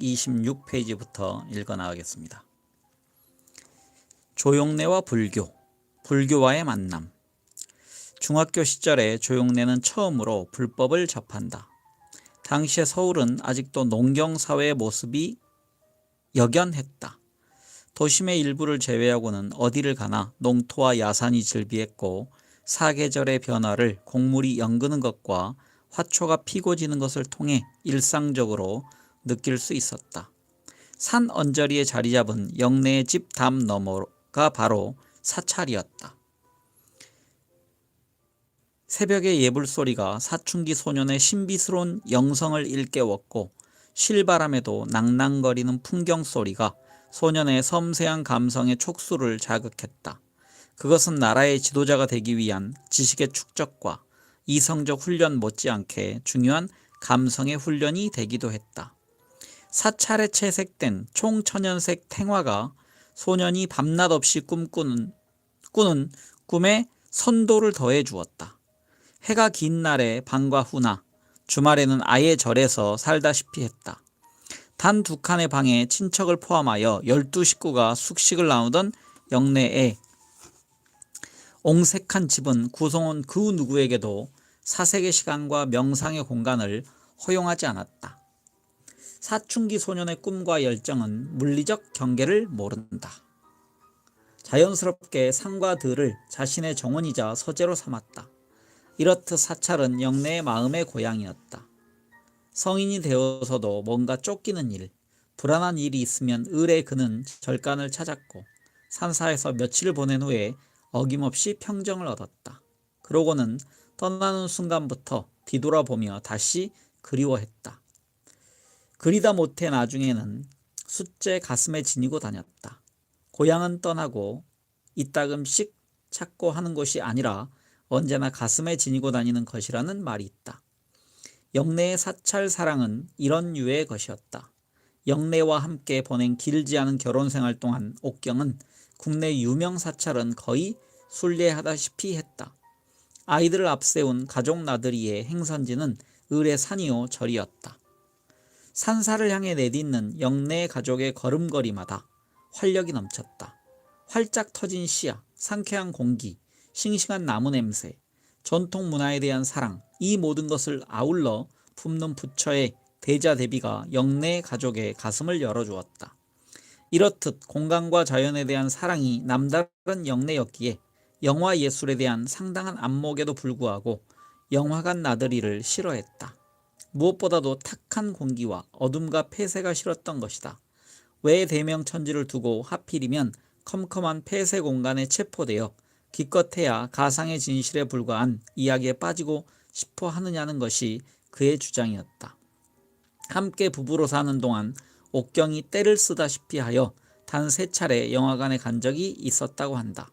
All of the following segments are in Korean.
226페이지부터 읽어 나가겠습니다. 조용래와 불교, 불교와의 만남. 중학교 시절에 조용래는 처음으로 불법을 접한다. 당시의 서울은 아직도 농경사회의 모습이 역연했다. 도심의 일부를 제외하고는 어디를 가나 농토와 야산이 즐비했고 사계절의 변화를 곡물이 연그는 것과 화초가 피고 지는 것을 통해 일상적으로 느낄 수 있었다. 산 언저리에 자리 잡은 영래의 집 담 너머가 바로 사찰이었다. 새벽의 예불소리가 사춘기 소년의 신비스러운 영성을 일깨웠고 실바람에도 낭낭거리는 풍경소리가 소년의 섬세한 감성의 촉수를 자극했다. 그것은 나라의 지도자가 되기 위한 지식의 축적과 이성적 훈련 못지않게 중요한 감성의 훈련이 되기도 했다. 사찰에 채색된 총천연색 탱화가 소년이 밤낮 없이 꾸는 꿈에 선도를 더해 주었다. 해가 긴 날에 방과 후나 주말에는 아예 절에서 살다시피 했다. 단 2칸의 방에 친척을 포함하여 12식구가 숙식을 나누던 영래의 옹색한 집은 구성원 그 누구에게도 사색의 시간과 명상의 공간을 허용하지 않았다. 사춘기 소년의 꿈과 열정은 물리적 경계를 모른다. 자연스럽게 산과 들을 자신의 정원이자 서재로 삼았다. 이렇듯 사찰은 영래의 마음의 고향이었다. 성인이 되어서도 뭔가 쫓기는 일, 불안한 일이 있으면 을에 그는 절간을 찾았고 산사에서 며칠을 보낸 후에 어김없이 평정을 얻었다. 그러고는 떠나는 순간부터 뒤돌아보며 다시 그리워했다. 그리다 못해 나중에는 숫제 가슴에 지니고 다녔다. 고향은 떠나고 이따금씩 찾고 하는 것이 아니라 언제나 가슴에 지니고 다니는 것이라는 말이 있다. 영래의 사찰 사랑은 이런 유의 것이었다. 영래와 함께 보낸 길지 않은 결혼생활 동안 옥경은 국내 유명 사찰은 거의 순례하다시피 했다. 아이들을 앞세운 가족 나들이의 행선지는 을의 산이요 절이었다. 산사를 향해 내딛는 영래 가족의 걸음걸이마다 활력이 넘쳤다. 활짝 터진 시야, 상쾌한 공기, 싱싱한 나무 냄새, 전통 문화에 대한 사랑, 이 모든 것을 아울러 품는 부처의 대자 대비가 영래 가족의 가슴을 열어주었다. 이렇듯 공간과 자연에 대한 사랑이 남다른 영래였기에 영화 예술에 대한 상당한 안목에도 불구하고 영화관 나들이를 싫어했다. 무엇보다도 탁한 공기와 어둠과 폐쇄가 싫었던 것이다. 왜 대명천지를 두고 하필이면 컴컴한 폐쇄 공간에 체포되어 기껏해야 가상의 진실에 불과한 이야기에 빠지고 싶어 하느냐는 것이 그의 주장이었다. 함께 부부로 사는 동안 옥경이 떼를 쓰다시피 하여 단 3차례 영화관에 간 적이 있었다고 한다.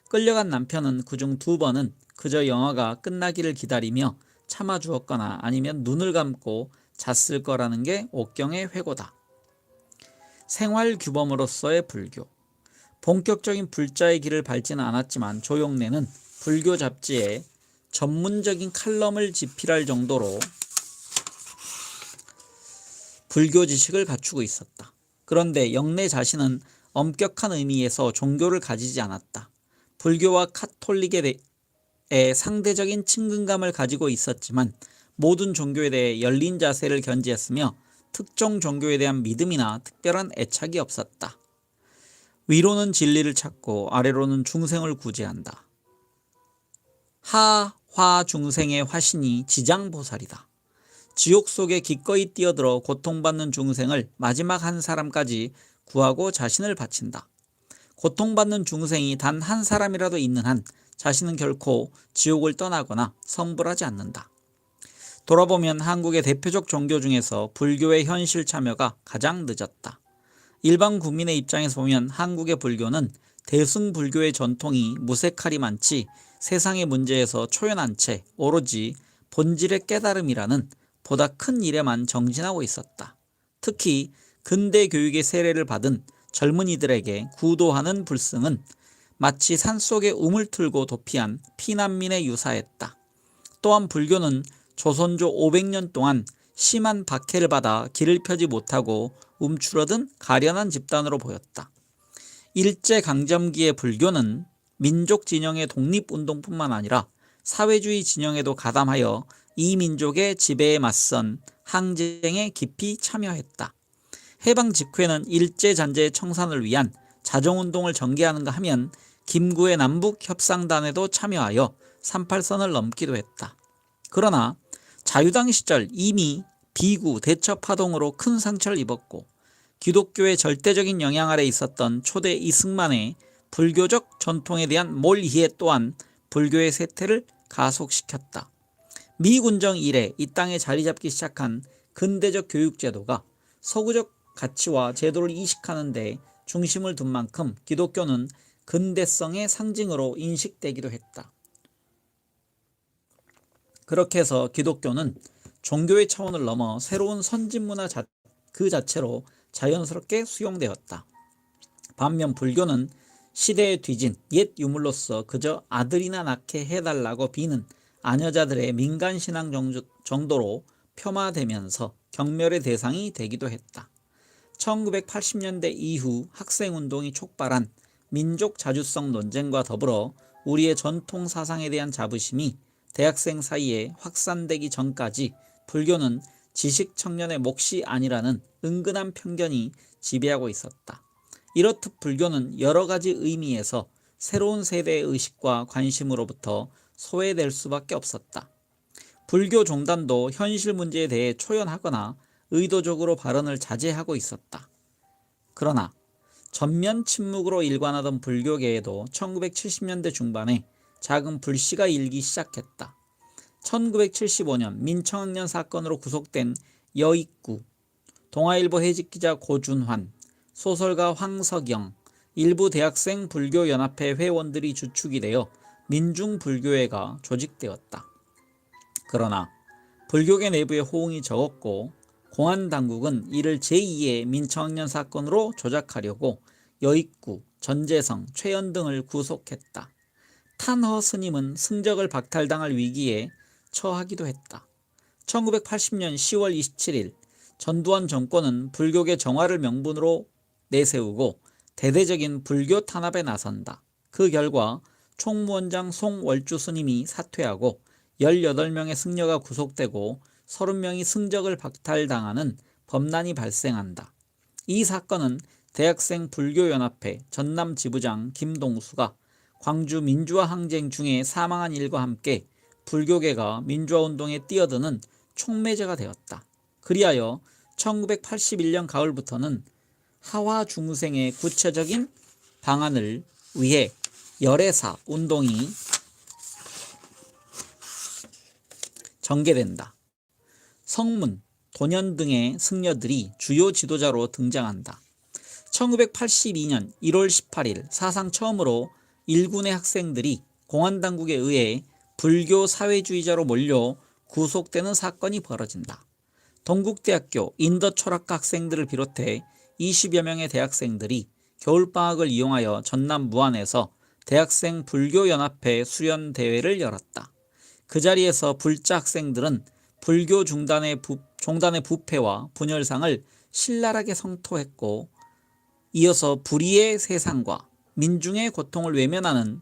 끌려간 남편은 그중 2번은 그저 영화가 끝나기를 기다리며 참아주었거나 아니면 눈을 감고 잤을 거라는 게 옥경의 회고다. 생활규범으로서의 불교. 본격적인 불자의 길을 밟지는 않았지만 조용래는 불교 잡지에 전문적인 칼럼을 집필할 정도로 불교 지식을 갖추고 있었다. 그런데 영래 자신은 엄격한 의미에서 종교를 가지지 않았다. 불교와 카톨릭에 대해 상대적인 친근감을 가지고 있었지만 모든 종교에 대해 열린 자세를 견지했으며 특정 종교에 대한 믿음이나 특별한 애착이 없었다. 위로는 진리를 찾고 아래로는 중생을 구제한다. 하화 중생의 화신이 지장보살이다. 지옥 속에 기꺼이 뛰어들어 고통받는 중생을 마지막 한 사람까지 구하고 자신을 바친다. 고통받는 중생이 단 한 사람이라도 있는 한 자신은 결코 지옥을 떠나거나 성불하지 않는다. 돌아보면 한국의 대표적 종교 중에서 불교의 현실 참여가 가장 늦었다. 일반 국민의 입장에서 보면 한국의 불교는 대승불교의 전통이 무색할이 많지 세상의 문제에서 초연한 채 오로지 본질의 깨달음이라는 보다 큰 일에만 정진하고 있었다. 특히 근대 교육의 세례를 받은 젊은이들에게 구도하는 불승은 마치 산속에 우물 틀고 도피한 피난민에 유사했다. 또한 불교는 조선조 500년 동안 심한 박해를 받아 길을 펴지 못하고 움츠러든 가련한 집단으로 보였다. 일제강점기의 불교는 민족 진영의 독립운동뿐만 아니라 사회주의 진영에도 가담하여 이 민족의 지배에 맞선 항쟁에 깊이 참여했다. 해방 직후에는 일제잔재의 청산을 위한 자정운동을 전개하는가 하면 김구의 남북협상단에도 참여하여 38선을 넘기도 했다. 그러나 자유당 시절 이미 비구 대처파동으로 큰 상처를 입었고 기독교의 절대적인 영향 아래 있었던 초대 이승만의 불교적 전통에 대한 몰이해 또한 불교의 쇠퇴를 가속시켰다. 미군정 이래 이 땅에 자리 잡기 시작한 근대적 교육제도가 서구적 가치와 제도를 이식하는 데 중심을 둔 만큼 기독교는 근대성의 상징으로 인식되기도 했다. 그렇게 해서 기독교는 종교의 차원을 넘어 새로운 선진문화 그 자체로 자연스럽게 수용되었다. 반면 불교는 시대에 뒤진 옛 유물로서 그저 아들이나 낳게 해달라고 비는 아녀자들의 민간신앙 정도로 폄하되면서 경멸의 대상이 되기도 했다. 1980년대 이후 학생운동이 촉발한 민족 자주성 논쟁과 더불어 우리의 전통 사상에 대한 자부심이 대학생 사이에 확산되기 전까지 불교는 지식 청년의 몫이 아니라는 은근한 편견이 지배하고 있었다. 이렇듯 불교는 여러 가지 의미에서 새로운 세대의 의식과 관심으로부터 소외될 수밖에 없었다. 불교 종단도 현실 문제에 대해 초연하거나 의도적으로 발언을 자제하고 있었다. 그러나 전면 침묵으로 일관하던 불교계에도 1970년대 중반에 작은 불씨가 일기 시작했다. 1975년 민청학년 사건으로 구속된 여익구, 동아일보 해직기자 고준환, 소설가 황석영, 일부 대학생 불교연합회 회원들이 주축이 되어 민중불교회가 조직되었다. 그러나 불교계 내부의 호응이 적었고 공안당국은 이를 제2의 민청학년 사건으로 조작하려고 여익구, 전재성, 최연 등을 구속했다. 탄허 스님은 승적을 박탈당할 위기에 처하기도 했다. 1980년 10월 27일 전두환 정권은 불교계 정화를 명분으로 내세우고 대대적인 불교 탄압에 나선다. 그 결과 총무원장 송월주 스님이 사퇴하고 18명의 승려가 구속되고 30명이 승적을 박탈당하는 범란이 발생한다. 이 사건은 대학생 불교연합회 전남 지부장 김동수가 광주 민주화 항쟁 중에 사망한 일과 함께 불교계가 민주화운동에 뛰어드는 촉매제가 되었다. 그리하여 1981년 가을부터는 하화 중생의 구체적인 방안을 위해 열애사 운동이 전개된다. 성문, 도년 등의 승려들이 주요 지도자로 등장한다. 1982년 1월 18일 사상 처음으로 일군의 학생들이 공안당국에 의해 불교 사회주의자로 몰려 구속되는 사건이 벌어진다. 동국대학교 인더철학과 학생들을 비롯해 20여 명의 대학생들이 겨울방학을 이용하여 전남 무안에서 대학생 불교연합회 수련대회를 열었다. 그 자리에서 불자 학생들은 불교 종단의 부패와 분열상을 신랄하게 성토했고 이어서 불의의 세상과 민중의 고통을 외면하는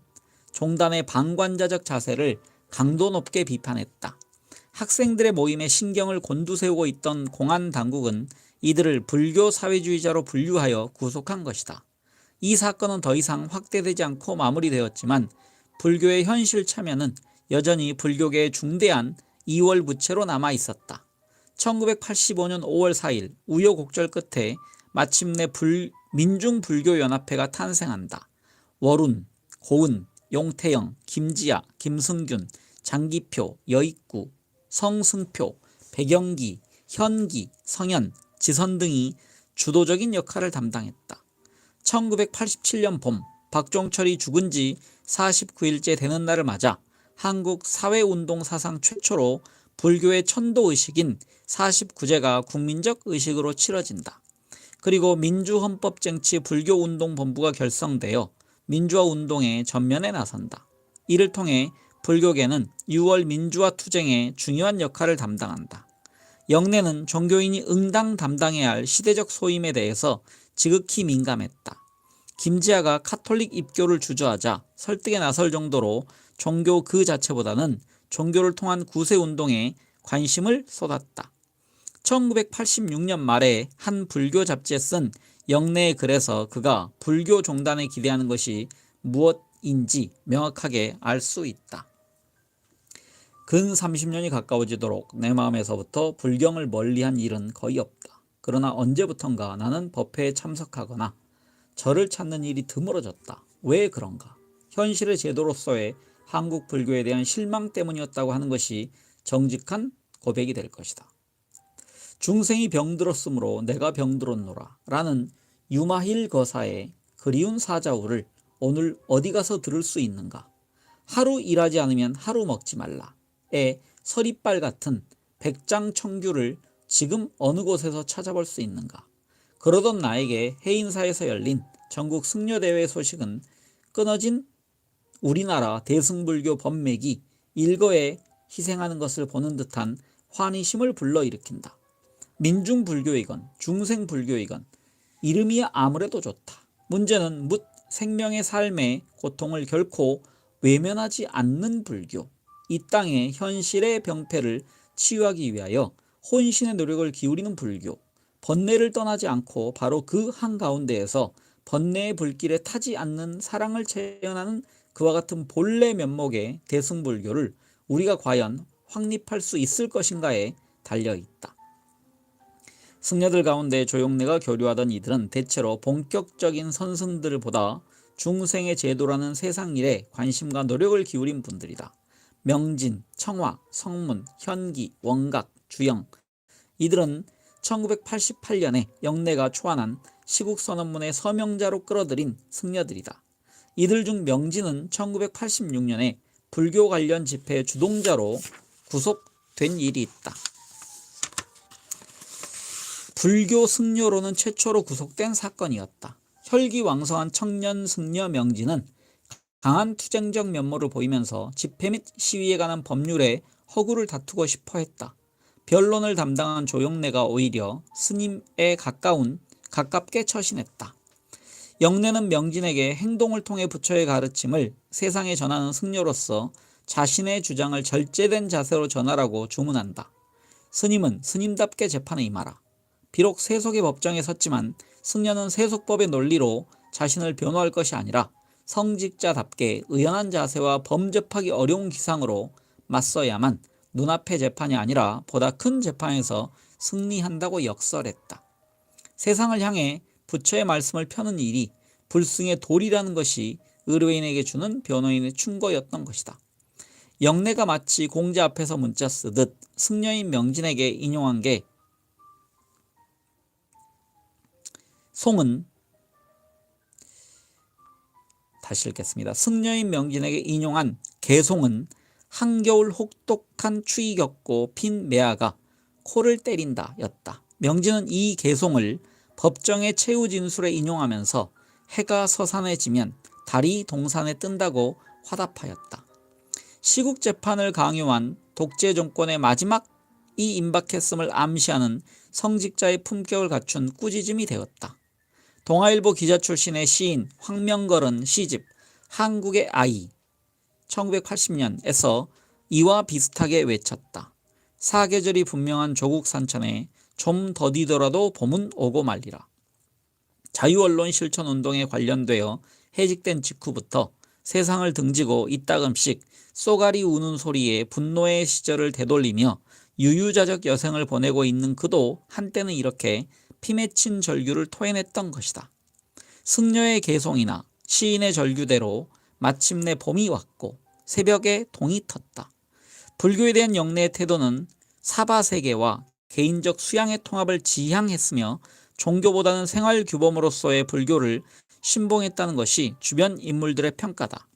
종단의 방관자적 자세를 강도 높게 비판했다. 학생들의 모임에 신경을 곤두세우고 있던 공안당국은 이들을 불교 사회주의자로 분류하여 구속한 것이다. 이 사건은 더 이상 확대되지 않고 마무리되었지만 불교의 현실 참여는 여전히 불교계의 중대한 이월부채로 남아있었다. 1985년 5월 4일 우여곡절 끝에 마침내 민중불교연합회가 탄생한다. 월운, 고은, 용태영, 김지아, 김승균, 장기표, 여익구, 성승표, 백영기, 현기, 성현, 지선 등이 주도적인 역할을 담당했다. 1987년 봄 박종철이 죽은 지 49일째 되는 날을 맞아 한국 사회운동 사상 최초로 불교의 천도의식인 49제가 국민적 의식으로 치러진다. 그리고 민주헌법쟁취불교운동본부가 결성되어 민주화운동의 전면에 나선다. 이를 통해 불교계는 6월 민주화 투쟁에 중요한 역할을 담당한다. 영내는 종교인이 응당 담당해야 할 시대적 소임에 대해서 지극히 민감했다. 김지아가 카톨릭 입교를 주저하자 설득에 나설 정도로 종교 그 자체보다는 종교를 통한 구세운동에 관심을 쏟았다. 1986년 말에 한 불교 잡지에 쓴 영내의 글에서 그가 불교 종단에 기대하는 것이 무엇인지 명확하게 알 수 있다. 근 30년이 가까워지도록 내 마음에서부터 불경을 멀리한 일은 거의 없다. 그러나 언제부턴가 나는 법회에 참석하거나 절을 찾는 일이 드물어졌다. 왜 그런가? 현실의 제도로서의 한국 불교에 대한 실망 때문이었다고 하는 것이 정직한 고백이 될 것이다. 중생이 병들었으므로 내가 병들었노라 라는 유마힐 거사의 그리운 사자우를 오늘 어디 가서 들을 수 있는가? 하루 일하지 않으면 하루 먹지 말라의 서리빨 같은 백장청규를 지금 어느 곳에서 찾아볼 수 있는가? 그러던 나에게 해인사에서 열린 전국 승려대회 소식은 끊어진 우리나라 대승불교 법맥이 일거에 희생하는 것을 보는 듯한 환희심을 불러일으킨다. 민중불교이건 중생불교이건 이름이 아무래도 좋다. 문제는 묻 생명의 삶의 고통을 결코 외면하지 않는 불교. 이 땅의 현실의 병폐를 치유하기 위하여 혼신의 노력을 기울이는 불교. 번뇌를 떠나지 않고 바로 그 한가운데에서 번뇌의 불길에 타지 않는 사랑을 체현하는 그와 같은 본래 면목의 대승불교를 우리가 과연 확립할 수 있을 것인가에 달려있다. 승려들 가운데 조용래가 교류하던 이들은 대체로 본격적인 선승들보다 중생의 제도라는 세상 일에 관심과 노력을 기울인 분들이다. 명진, 청화, 성문, 현기, 원각, 주영 이들은 1988년에 영내가 초안한 시국선언문의 서명자로 끌어들인 승려들이다. 이들 중 명진은 1986년에 불교 관련 집회 주동자로 구속된 일이 있다. 불교 승려로는 최초로 구속된 사건이었다. 혈기왕성한 청년 승려 명진은 강한 투쟁적 면모를 보이면서 집회 및 시위에 관한 법률에 허구를 다투고 싶어 했다. 변론을 담당한 조영래가 오히려 스님에 가깝게 처신했다. 영래는 명진에게 행동을 통해 부처의 가르침을 세상에 전하는 승려로서 자신의 주장을 절제된 자세로 전하라고 주문한다. 스님은 스님답게 재판에 임하라. 비록 세속의 법정에 섰지만 승려는 세속법의 논리로 자신을 변호할 것이 아니라 성직자답게 의연한 자세와 범접하기 어려운 기상으로 맞서야만 눈앞의 재판이 아니라 보다 큰 재판에서 승리한다고 역설했다. 세상을 향해 부처의 말씀을 펴는 일이 불승의 도리라는 것이 의뢰인에게 주는 변호인의 충고였던 것이다. 영래가 마치 공자 앞에서 문자 쓰듯 승려인 명진에게 인용한 게 다시 읽겠습니다. 승려인 명진에게 인용한 개송은 한겨울 혹독한 추위 겪고 핀 매화가 코를 때린다 였다. 명진은 이 개송을 법정의 최후 진술에 인용하면서 해가 서산에 지면 달이 동산에 뜬다고 화답하였다. 시국재판을 강요한 독재 정권의 마지막이 임박했음을 암시하는 성직자의 품격을 갖춘 꾸짖음이 되었다. 동아일보 기자 출신의 시인 황명걸은 시집 한국의 아이 1980년에서 이와 비슷하게 외쳤다. 사계절이 분명한 조국 산천에 좀 더디더라도 봄은 오고 말리라. 자유언론 실천운동에 관련되어 해직된 직후부터 세상을 등지고 이따금씩 쏘가리 우는 소리에 분노의 시절을 되돌리며 유유자적 여생을 보내고 있는 그도 한때는 이렇게 피맺힌 절규를 토해냈던 것이다. 승려의 개송이나 시인의 절규대로 마침내 봄이 왔고 새벽에 동이 텄다. 불교에 대한 영래의 태도는 사바세계와 개인적 수양의 통합을 지향했으며 종교보다는 생활규범으로서의 불교를 신봉했다는 것이 주변 인물들의 평가다.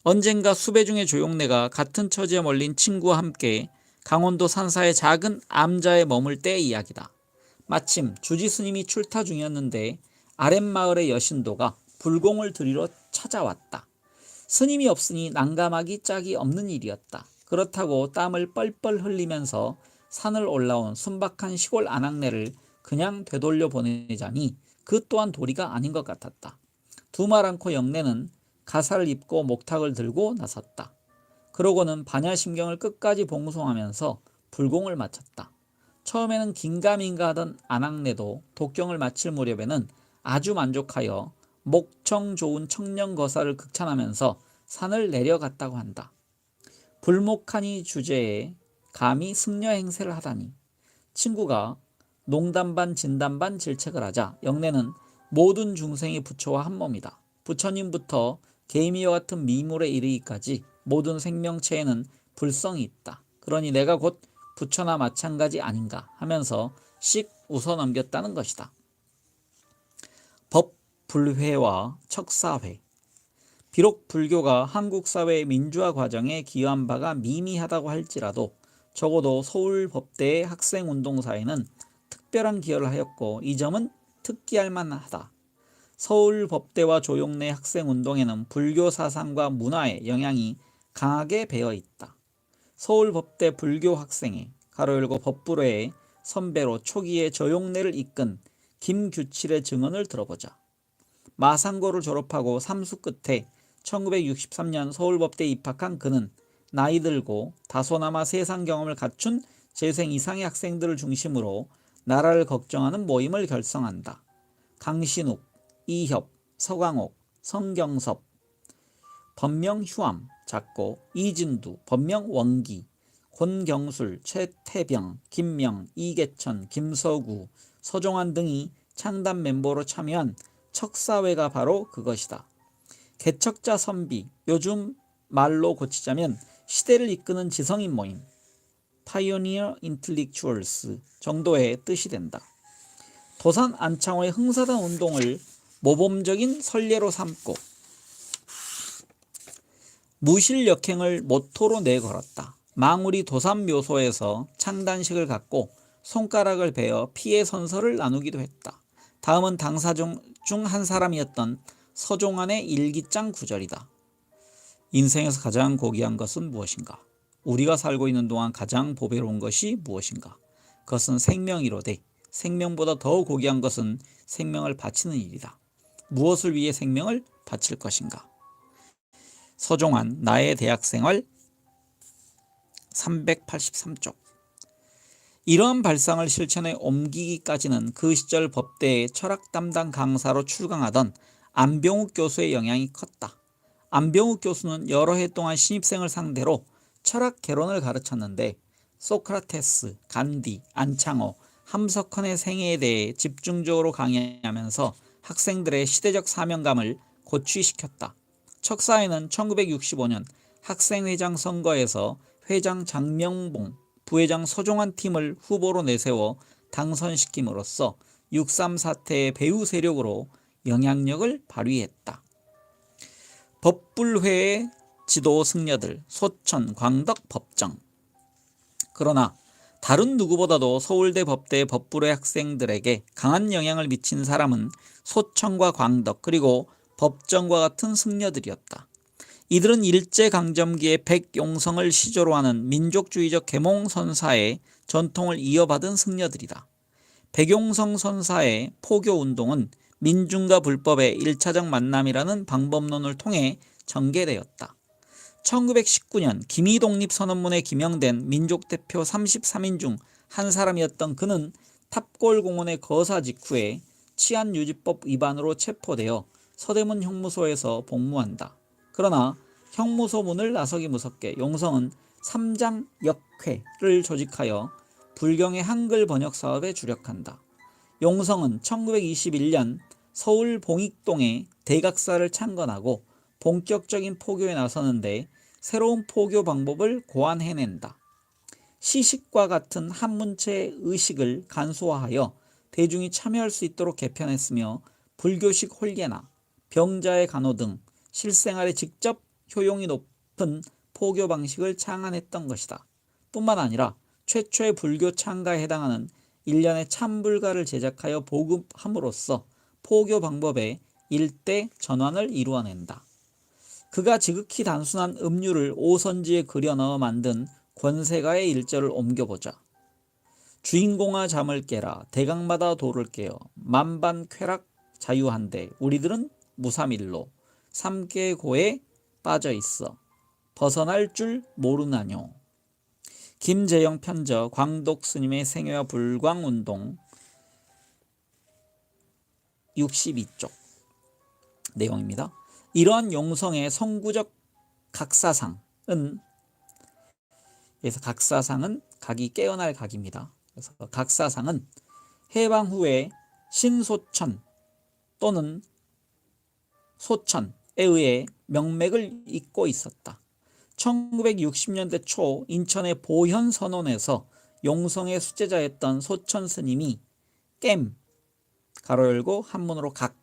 언젠가 수배 중의 조용래가 같은 처지에 몰린 친구와 함께 강원도 산사의 작은 암자에 머물 때의 이야기다. 마침 주지스님이 출타 중이었는데 아랫마을의 여신도가 불공을 드리러 찾아왔다. 스님이 없으니 난감하기 짝이 없는 일이었다. 그렇다고 땀을 뻘뻘 흘리면서 산을 올라온 순박한 시골 아낙네를 그냥 되돌려 보내자니 그 또한 도리가 아닌 것 같았다. 두 말 않고 영내는 가사를 입고 목탁을 들고 나섰다. 그러고는 반야심경을 끝까지 봉송하면서 불공을 마쳤다. 처음에는 긴가민가 하던 아낙네도 독경을 마칠 무렵에는 아주 만족하여 목청 좋은 청년거사를 극찬하면서 산을 내려갔다고 한다. 불목하니 주제에 감히 승려 행세를 하다니. 친구가 농담 반 진담 반 질책을 하자 영내는 모든 중생이 부처와 한 몸이다. 부처님부터 개미와 같은 미물에 이르기까지 모든 생명체에는 불성이 있다. 그러니 내가 곧 부처나 마찬가지 아닌가 하면서 씩 웃어넘겼다는 것이다. 법불회와 척사회. 비록 불교가 한국 사회의 민주화 과정에 기여한 바가 미미하다고 할지라도 적어도 서울법대의 학생운동사에는 특별한 기여를 하였고 이 점은 특기할 만하다. 서울법대와 조용래 학생운동에는 불교 사상과 문화의 영향이 강하게 배어 있다. 서울법대 불교 학생회 가로열고 법불회의 선배로 초기에 조용래를 이끈 김규칠의 증언을 들어보자. 마상고를 졸업하고 삼수 끝에 1963년 서울법대에 입학한 그는 나이 들고 다소나마 세상 경험을 갖춘 재생 이상의 학생들을 중심으로 나라를 걱정하는 모임을 결성한다. 강신욱, 이협, 서광옥, 성경섭, 법명 휴암, 작고, 이진두, 법명 원기, 권경술, 최태병, 김명, 이계천, 김서구, 서종환 등이 창단 멤버로 참여한 척사회가 바로 그것이다. 개척자 선비, 요즘 말로 고치자면 시대를 이끄는 지성인 모임, Pioneer Intellectuals 정도의 뜻이 된다. 도산 안창호의 흥사단 운동을 모범적인 선례로 삼고 무실역행을 모토로 내걸었다. 망우리 도산묘소에서 창단식을 갖고 손가락을 베어 피해 선서를 나누기도 했다. 다음은 당사 중 한 사람이었던 서종환의 일기장 구절이다. 인생에서 가장 고귀한 것은 무엇인가? 우리가 살고 있는 동안 가장 보배로운 것이 무엇인가? 그것은 생명이로되 생명보다 더 고귀한 것은 생명을 바치는 일이다. 무엇을 위해 생명을 바칠 것인가? 서종환 나의 대학생활 383쪽. 이러한 발상을 실천에 옮기기까지는 그 시절 법대의 철학 담당 강사로 출강하던 안병욱 교수의 영향이 컸다. 안병욱 교수는 여러 해 동안 신입생을 상대로 철학 개론을 가르쳤는데 소크라테스, 간디, 안창호, 함석헌의 생애에 대해 집중적으로 강의하면서 학생들의 시대적 사명감을 고취시켰다. 척사회는 1965년 학생회장 선거에서 회장 장명봉, 부회장 서종환 팀을 후보로 내세워 당선시킴으로써 6.3 사태의 배후 세력으로 영향력을 발휘했다. 법불회의 지도 승려들 소천, 광덕, 법정. 그러나 다른 누구보다도 서울대 법대 법불회 학생들에게 강한 영향을 미친 사람은 소천과 광덕 그리고 법정과 같은 승려들이었다. 이들은 일제강점기의 백용성을 시조로 하는 민족주의적 계몽선사의 전통을 이어받은 승려들이다. 백용성 선사의 포교운동은 민중과 불법의 1차적 만남이라는 방법론을 통해 전개되었다. 1919년 김희독립선언문에 기명된 민족대표 33인 중 한 사람이었던 그는 탑골공원의 거사 직후에 치안유지법 위반으로 체포되어 서대문 형무소에서 복무한다. 그러나 형무소 문을 나서기 무섭게 용성은 삼장역회를 조직하여 불경의 한글 번역 사업에 주력한다. 용성은 1921년 서울 봉익동에 대각사를 창건하고 본격적인 포교에 나서는데 새로운 포교 방법을 고안해낸다. 시식과 같은 한문체 의식을 간소화하여 대중이 참여할 수 있도록 개편했으며 불교식 홀례나 병자의 간호 등 실생활에 직접 효용이 높은 포교 방식을 창안했던 것이다. 뿐만 아니라 최초의 불교 창가에 해당하는 일련의 참불가를 제작하여 보급함으로써 포교 방법의 일대 전환을 이루어낸다. 그가 지극히 단순한 음류를 오선지에 그려 넣어 만든 권세가의 일절을 옮겨보자. 주인공아 잠을 깨라 대강마다 돌을 깨어 만반 쾌락 자유한데 우리들은 무사밀로 삼계고에 빠져 있어 벗어날 줄 모르나뇨. 김재영 편저 광덕 스님의 생애와 불광운동 62쪽 내용입니다. 이러한 용성의 성구적 각사상은, 그래서 각사상은 각이 깨어날 각입니다. 그래서 각사상은 해방 후에 신소천 또는 소천에 의해 명맥을 잇고 있었다. 1960년대 초 인천의 보현선원에서 용성의 수제자였던 소천 스님이 깸 가로 열고 한문으로 각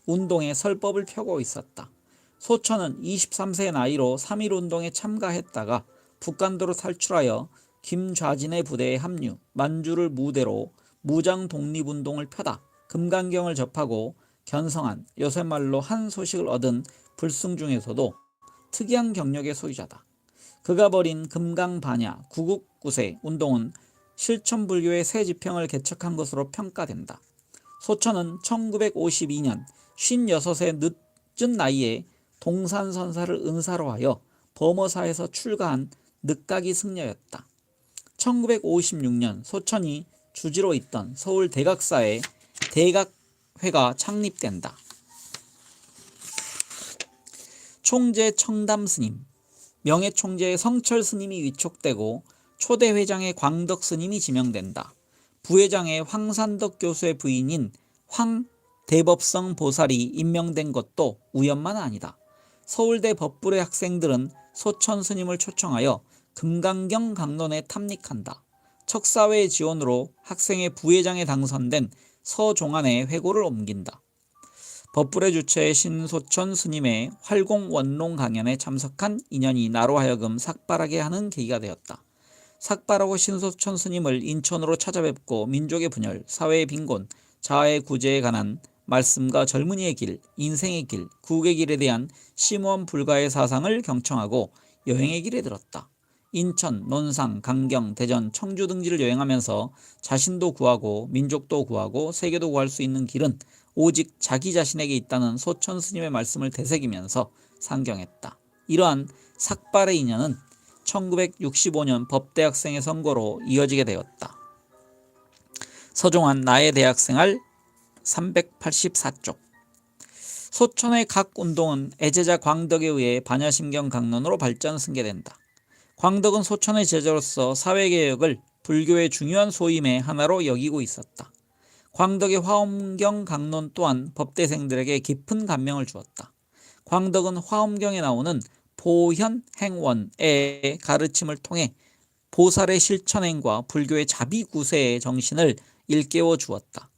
운동의 설법을 펴고 있었다. 소천은 23세의 나이로 3.1운동에 참가했다가 북간도로 탈출하여 김좌진의 부대에 합류, 만주를 무대로 무장 독립운동을 펴다 금강경을 접하고 견성한, 요새말로 한 소식을 얻은 불승 중에서도 특이한 경력의 소유자다. 그가 벌인 금강반야 구국구세 운동은 실천불교의 새 지평을 개척한 것으로 평가된다. 소천은 1952년 56세 늦은 나이에 동산선사를 은사로 하여 범어사에서 출가한 늦가기 승려였다. 1956년 소천이 주지로 있던 서울 대각사에 대각회가 창립된다. 총재 청담스님, 명예총재의 성철스님이 위촉되고 초대회장의 광덕스님이 지명된다. 부회장의 황산덕 교수의 부인인 황대법성 보살이 임명된 것도 우연만 아니다. 서울대 법부의 학생들은 소천 스님을 초청하여 금강경 강론에 탐닉한다. 척사회의 지원으로 학생의 부회장에 당선된 서종안의 회고를 옮긴다. 법불의 주체의 신소천 스님의 활공원론 강연에 참석한 인연이 나로 하여금 삭발하게 하는 계기가 되었다. 삭발하고 신소천 스님을 인천으로 찾아뵙고 민족의 분열, 사회의 빈곤, 자아의 구제에 관한 말씀과 젊은이의 길, 인생의 길, 국의 길에 대한 심오한 불가의 사상을 경청하고 여행의 길에 들었다. 인천, 논산, 강경, 대전, 청주 등지를 여행하면서 자신도 구하고 민족도 구하고 세계도 구할 수 있는 길은 오직 자기 자신에게 있다는 소천 스님의 말씀을 되새기면서 상경했다. 이러한 삭발의 인연은 1965년 법대학생의 선거로 이어지게 되었다. 서종환 나의 대학생활 384쪽. 소천의 각 운동은 애제자 광덕에 의해 반야심경 강론으로 발전 승계된다. 광덕은 소천의 제자로서 사회개혁을 불교의 중요한 소임의 하나로 여기고 있었다. 광덕의 화엄경 강론 또한 법대생들에게 깊은 감명을 주었다. 광덕은 화엄경에 나오는 보현행원의 가르침을 통해 보살의 실천행과 불교의 자비구세의 정신을 일깨워 주었다.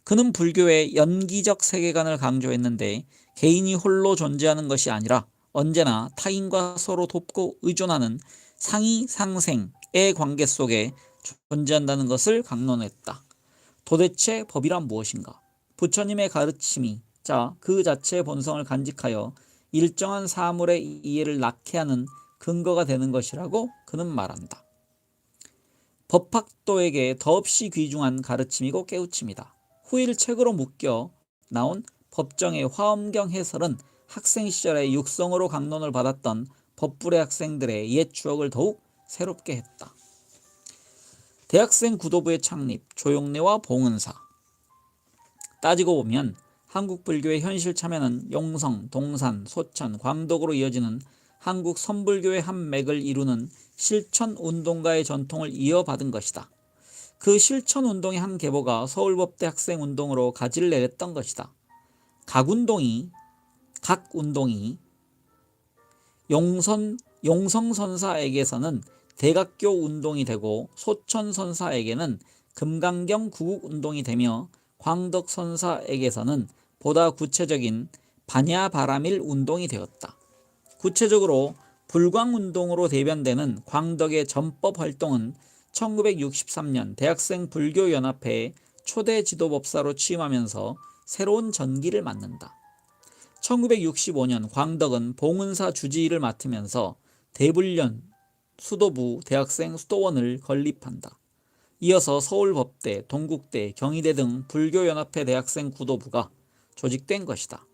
그는 불교의 연기적 세계관을 강조했는데 개인이 홀로 존재하는 것이 아니라 언제나 타인과 서로 돕고 의존하는 상이상생의 관계 속에 존재한다는 것을 강론했다. 도대체 법이란 무엇인가? 부처님의 가르침이 그 자체의 본성을 간직하여 일정한 사물의 이해를 낳게 하는 근거가 되는 것이라고 그는 말한다. 법학도에게 더없이 귀중한 가르침이고 깨우침이다. 후일 책으로 묶여 나온 법정의 화엄경 해설은 학생 시절에 육성으로 강론을 받았던 법불의 학생들의 옛 추억을 더욱 새롭게 했다. 대학생 구도부의 창립, 조용래와 봉은사. 따지고 보면 한국 불교의 현실 참여는 용성, 동산, 소천, 광덕으로 이어지는 한국 선불교의 한 맥을 이루는 실천운동가의 전통을 이어받은 것이다. 그 실천운동의 한 계보가 서울법대 학생운동으로 가지를 내렸던 것이다. 각운동이 용성선사에게서는 대각교 운동이 되고 소천선사에게는 금강경 구국운동이 되며 광덕선사에게서는 보다 구체적인 반야바라밀 운동이 되었다. 구체적으로 불광운동으로 대변되는 광덕의 전법 활동은 1963년 대학생 불교연합회의 초대 지도법사로 취임하면서 새로운 전기를 맞는다. 1965년 광덕은 봉은사 주지의를 맡으면서 대불련 수도부 대학생 수도원을 건립한다. 이어서 서울법대, 동국대, 경희대 등 불교연합회 대학생 구도부가 조직된 것이다.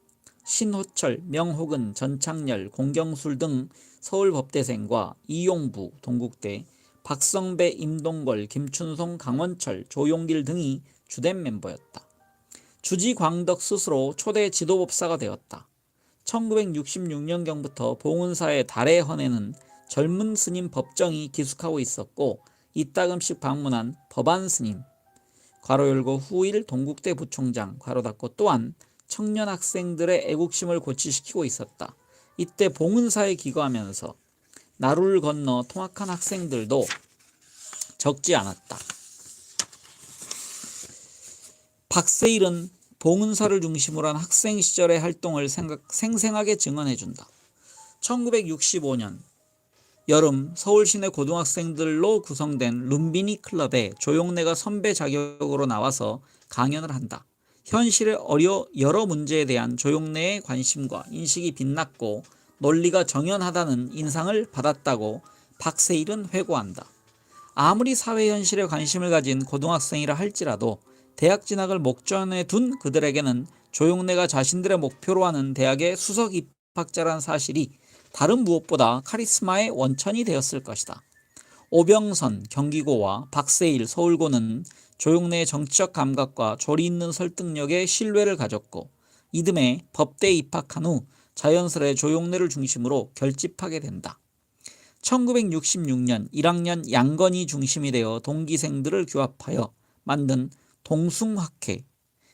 신호철, 명호근, 전창열, 공경술 등 서울법대생과 이용부, 동국대, 박성배, 임동걸, 김춘송, 강원철, 조용길 등이 주된 멤버였다. 주지광덕 스스로 초대 지도법사가 되었다. 1966년경부터 봉은사의 달의 헌에는 젊은 스님 법정이 기숙하고 있었고 이따금씩 방문한 법안 스님, 괄호 열고 후일 동국대 부총장, 괄호 닫고 또한 청년 학생들의 애국심을 고취시키고 있었다. 이때 봉은사에 기거하면서 나루를 건너 통학한 학생들도 적지 않았다. 박세일은 봉은사를 중심으로 한 학생 시절의 활동을 생생하게 증언해준다. 1965년 여름 서울 시내 고등학생들로 구성된 룸비니 클럽에 조용래가 선배 자격으로 나와서 강연을 한다. 현실의 여러 문제에 대한 조용래의 관심과 인식이 빛났고 논리가 정연하다는 인상을 받았다고 박세일은 회고한다. 아무리 사회 현실에 관심을 가진 고등학생이라 할지라도 대학 진학을 목전에 둔 그들에게는 조용래가 자신들의 목표로 하는 대학의 수석 입학자란 사실이 다른 무엇보다 카리스마의 원천이 되었을 것이다. 오병선 경기고와 박세일 서울고는 조용래의 정치적 감각과 조리 있는 설득력에 신뢰를 가졌고 이듬해 법대에 입학한 후 자연스레 조용래를 중심으로 결집하게 된다. 1966년 1학년 양건이 중심이 되어 동기생들을 규합하여 만든 동숭학회,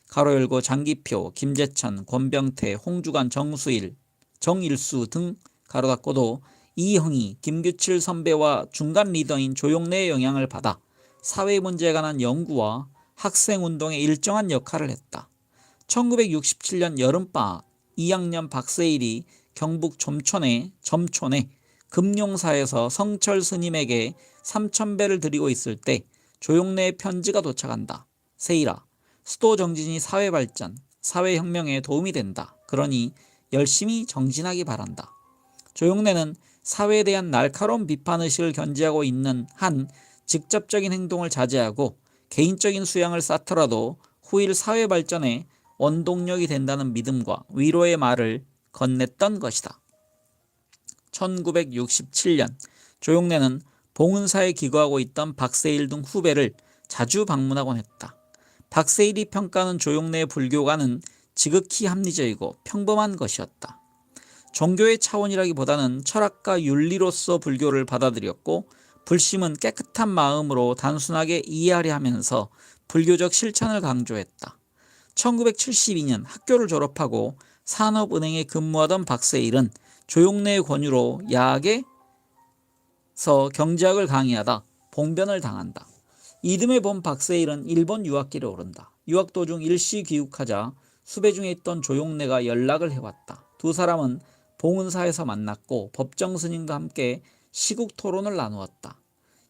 가로 열고 장기표, 김재천, 권병태, 홍주관, 정수일, 정일수 등 가로 닫고도 이형희, 김규칠 선배와 중간 리더인 조용래의 영향을 받아 사회 문제에 관한 연구와 학생운동에 일정한 역할을 했다. 1967년 여름방학 2학년 박세일이 경북 점촌에 금용사에서 성철 스님에게 3,000배를 드리고 있을 때 조용래의 편지가 도착한다. 세일아, 수도 정진이 사회 발전, 사회 혁명에 도움이 된다. 그러니 열심히 정진하기 바란다. 조용래는 사회에 대한 날카로운 비판의식을 견지하고 있는 한 직접적인 행동을 자제하고 개인적인 수양을 쌓더라도 후일 사회 발전에 원동력이 된다는 믿음과 위로의 말을 건넸던 것이다. 1967년 조용래는 봉은사에 기거하고 있던 박세일 등 후배를 자주 방문하곤 했다. 박세일이 평가하는 조용래의 불교가는 지극히 합리적이고 평범한 것이었다. 종교의 차원이라기보다는 철학과 윤리로서 불교를 받아들였고 불심은 깨끗한 마음으로 단순하게 이해하려 하면서 불교적 실천을 강조했다. 1972년 학교를 졸업하고 산업은행에 근무하던 박세일은 조용래의 권유로 야학에서 경제학을 강의하다 봉변을 당한다. 이듬해 본 박세일은 일본 유학길에 오른다. 유학 도중 일시 귀국하자 수배 중에 있던 조용래가 연락을 해왔다. 두 사람은 봉은사에서 만났고 법정 스님과 함께 시국 토론을 나누었다.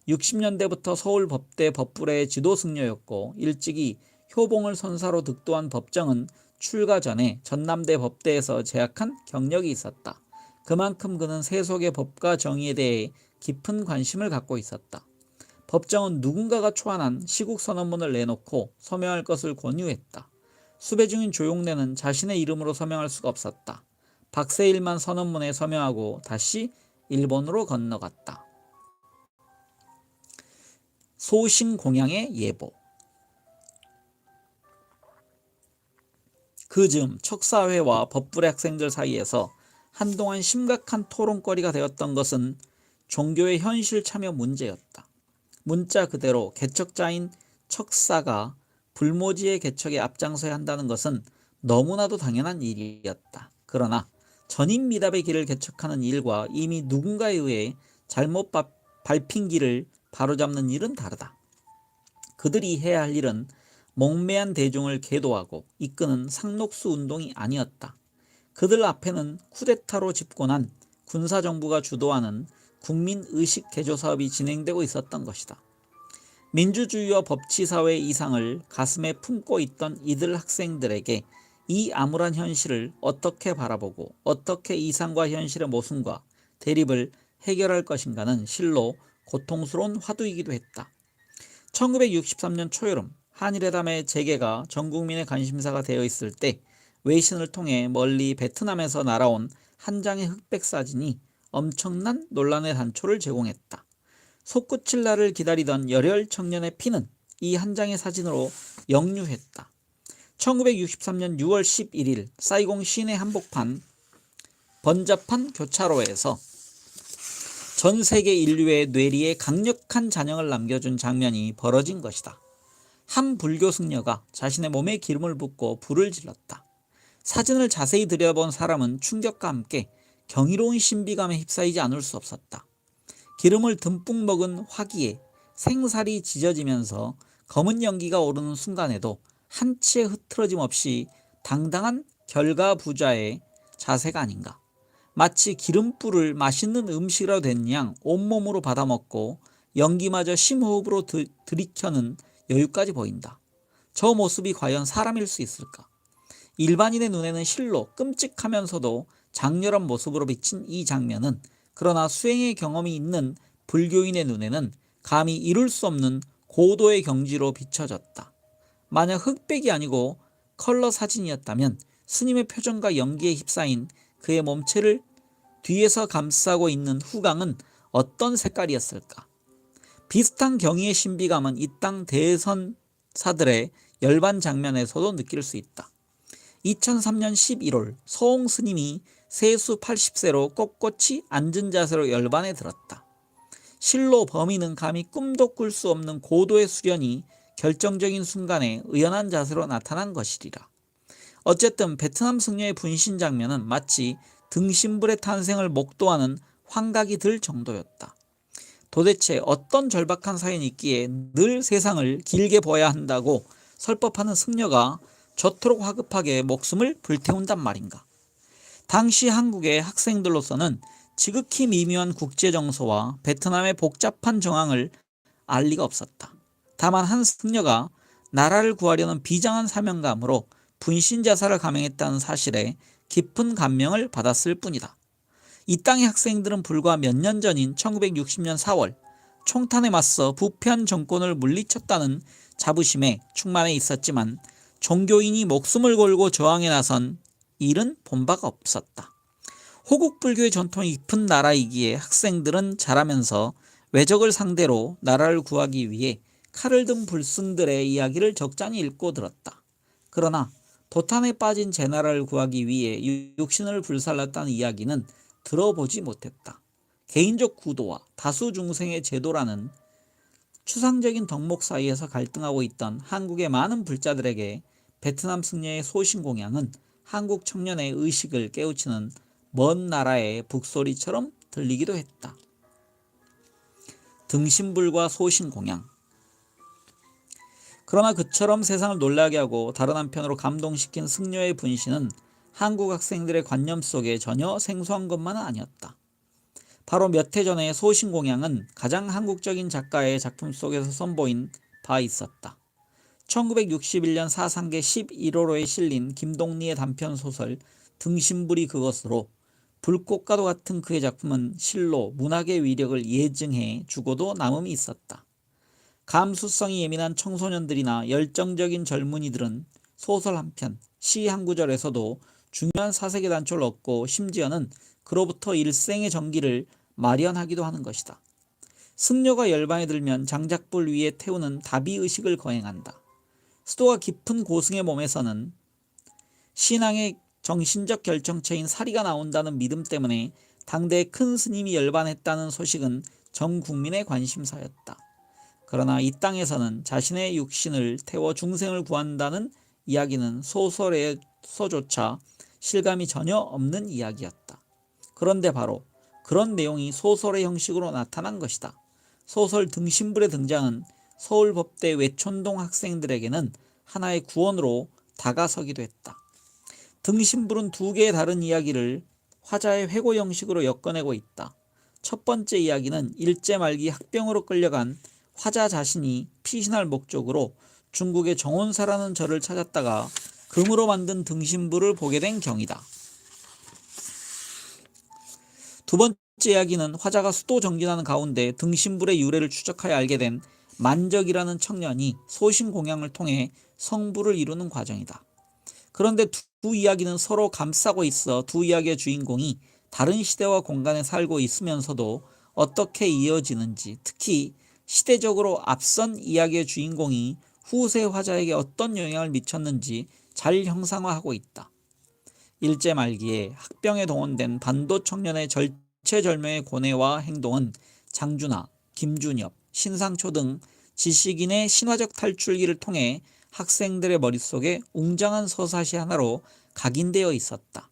60년대부터 서울 법대 법부래의 지도 승려였고 일찍이 효봉을 선사로 득도한 법정은 출가 전에 전남대 법대에서 재학한 경력이 있었다. 그만큼 그는 세속의 법과 정의에 대해 깊은 관심을 갖고 있었다. 법정은 누군가가 초안한 시국선언문을 내놓고 서명할 것을 권유했다. 수배 중인 조용래는 자신의 이름으로 서명할 수가 없었다. 박세일만 선언문에 서명하고 다시 일본으로 건너갔다. 소신공양의 예보. 그 즈음 척사회와 법부래 학생들 사이에서 한동안 심각한 토론거리가 되었던 것은 종교의 현실 참여 문제였다. 문자 그대로 개척자인 척사가 불모지의 개척에 앞장서야 한다는 것은 너무나도 당연한 일이었다. 그러나 전인미답의 길을 개척하는 일과 이미 누군가에 의해 잘못 밟힌 길을 바로잡는 일은 다르다. 그들이 해야 할 일은 몽매한 대중을 계도하고 이끄는 상록수 운동이 아니었다. 그들 앞에는 쿠데타로 집권한 군사정부가 주도하는 국민의식 개조 사업이 진행되고 있었던 것이다. 민주주의와 법치사회의 이상을 가슴에 품고 있던 이들 학생들에게 이 암울한 현실을 어떻게 바라보고 어떻게 이상과 현실의 모순과 대립을 해결할 것인가는 실로 고통스러운 화두이기도 했다. 1963년 초여름 한일회담의 재개가 전 국민의 관심사가 되어 있을 때 외신을 통해 멀리 베트남에서 날아온 한 장의 흑백 사진이 엄청난 논란의 단초를 제공했다. 솟구칠 날을 기다리던 열혈 청년의 피는 이 한 장의 사진으로 역류했다. 1963년 6월 11일 사이공 시내 한복판 번잡한 교차로에서 전 세계 인류의 뇌리에 강력한 잔영을 남겨준 장면이 벌어진 것이다. 한 불교 승려가 자신의 몸에 기름을 붓고 불을 질렀다. 사진을 자세히 들여다본 사람은 충격과 함께 경이로운 신비감에 휩싸이지 않을 수 없었다. 기름을 듬뿍 먹은 화기에 생살이 짖어지면서 검은 연기가 오르는 순간에도 한치의 흐트러짐 없이 당당한 결가부자의 자세가 아닌가. 마치 기름불을 맛있는 음식이라 된 양 온몸으로 받아먹고 연기마저 심호흡으로 들이켜는 여유까지 보인다. 저 모습이 과연 사람일 수 있을까? 일반인의 눈에는 실로 끔찍하면서도 장렬한 모습으로 비친 이 장면은 그러나 수행의 경험이 있는 불교인의 눈에는 감히 이룰 수 없는 고도의 경지로 비춰졌다. 만약 흑백이 아니고 컬러 사진이었다면 스님의 표정과 연기에 휩싸인 그의 몸체를 뒤에서 감싸고 있는 후광은 어떤 색깔이었을까? 비슷한 경의의 신비감은 이 땅 대선사들의 열반 장면에서도 느낄 수 있다. 2003년 11월 서홍 스님이 세수 80세로 꼿꼿이 앉은 자세로 열반에 들었다. 실로 범인은 감히 꿈도 꿀 수 없는 고도의 수련이 결정적인 순간에 의연한 자세로 나타난 것이리라. 어쨌든 베트남 승려의 분신 장면은 마치 등신불의 탄생을 목도하는 환각이 들 정도였다. 도대체 어떤 절박한 사연이 있기에 늘 세상을 길게 봐야 한다고 설법하는 승려가 저토록 화급하게 목숨을 불태운단 말인가. 당시 한국의 학생들로서는 지극히 미묘한 국제정서와 베트남의 복잡한 정황을 알 리가 없었다. 다만 한 승려가 나라를 구하려는 비장한 사명감으로 분신자살을 감행했다는 사실에 깊은 감명을 받았을 뿐이다. 이 땅의 학생들은 불과 몇 년 전인 1960년 4월 총탄에 맞서 부패한 정권을 물리쳤다는 자부심에 충만해 있었지만 종교인이 목숨을 걸고 저항에 나선 일은 본 바가 없었다. 호국 불교의 전통이 깊은 나라이기에 학생들은 자라면서 외적을 상대로 나라를 구하기 위해 칼을 든 불승들의 이야기를 적잖이 읽고 들었다. 그러나 도탄에 빠진 제나라를 구하기 위해 육신을 불살랐다는 이야기는 들어보지 못했다. 개인적 구도와 다수 중생의 제도라는 추상적인 덕목 사이에서 갈등하고 있던 한국의 많은 불자들에게 베트남 승려의 소신공양은 한국 청년의 의식을 깨우치는 먼 나라의 북소리처럼 들리기도 했다. 등신불과 소신공양. 그러나 그처럼 세상을 놀라게 하고 다른 한편으로 감동시킨 승려의 분신은 한국 학생들의 관념 속에 전혀 생소한 것만은 아니었다. 바로 몇 해 전에 소신공양은 가장 한국적인 작가의 작품 속에서 선보인 바 있었다. 1961년 사상계 11호로에 실린 김동리의 단편소설 등신불이 그것으로 불꽃과도 같은 그의 작품은 실로 문학의 위력을 예증해 주고도 남음이 있었다. 감수성이 예민한 청소년들이나 열정적인 젊은이들은 소설 한 편, 시 한 구절에서도 중요한 사색의 단초를 얻고 심지어는 그로부터 일생의 전기를 마련하기도 하는 것이다. 승려가 열반에 들면 장작불 위에 태우는 다비의식을 거행한다. 수도가 깊은 고승의 몸에서는 신앙의 정신적 결정체인 사리가 나온다는 믿음 때문에 당대의 큰 스님이 열반했다는 소식은 전 국민의 관심사였다. 그러나 이 땅에서는 자신의 육신을 태워 중생을 구한다는 이야기는 소설에서조차 실감이 전혀 없는 이야기였다. 그런데 바로 그런 내용이 소설의 형식으로 나타난 것이다. 소설 등신불의 등장은 서울법대 외촌동 학생들에게는 하나의 구원으로 다가서기도 했다. 등신불은 두 개의 다른 이야기를 화자의 회고 형식으로 엮어내고 있다. 첫 번째 이야기는 일제 말기 학병으로 끌려간 화자 자신이 피신할 목적으로 중국의 정원사라는 절을 찾았다가 금으로 만든 등신불을 보게 된 경이다. 두 번째 이야기는 화자가 수도 정진하는 가운데 등신불의 유래를 추적하여 알게 된 만적이라는 청년이 소신공양을 통해 성부를 이루는 과정이다. 그런데 두 이야기는 서로 감싸고 있어 두 이야기의 주인공이 다른 시대와 공간에 살고 있으면서도 어떻게 이어지는지, 특히 시대적으로 앞선 이야기의 주인공이 후세 화자에게 어떤 영향을 미쳤는지 잘 형상화하고 있다. 일제 말기에 학병에 동원된 반도 청년의 절체절명의 고뇌와 행동은 장준하, 김준엽, 신상초 등 지식인의 신화적 탈출기를 통해 학생들의 머릿속에 웅장한 서사시 하나로 각인되어 있었다.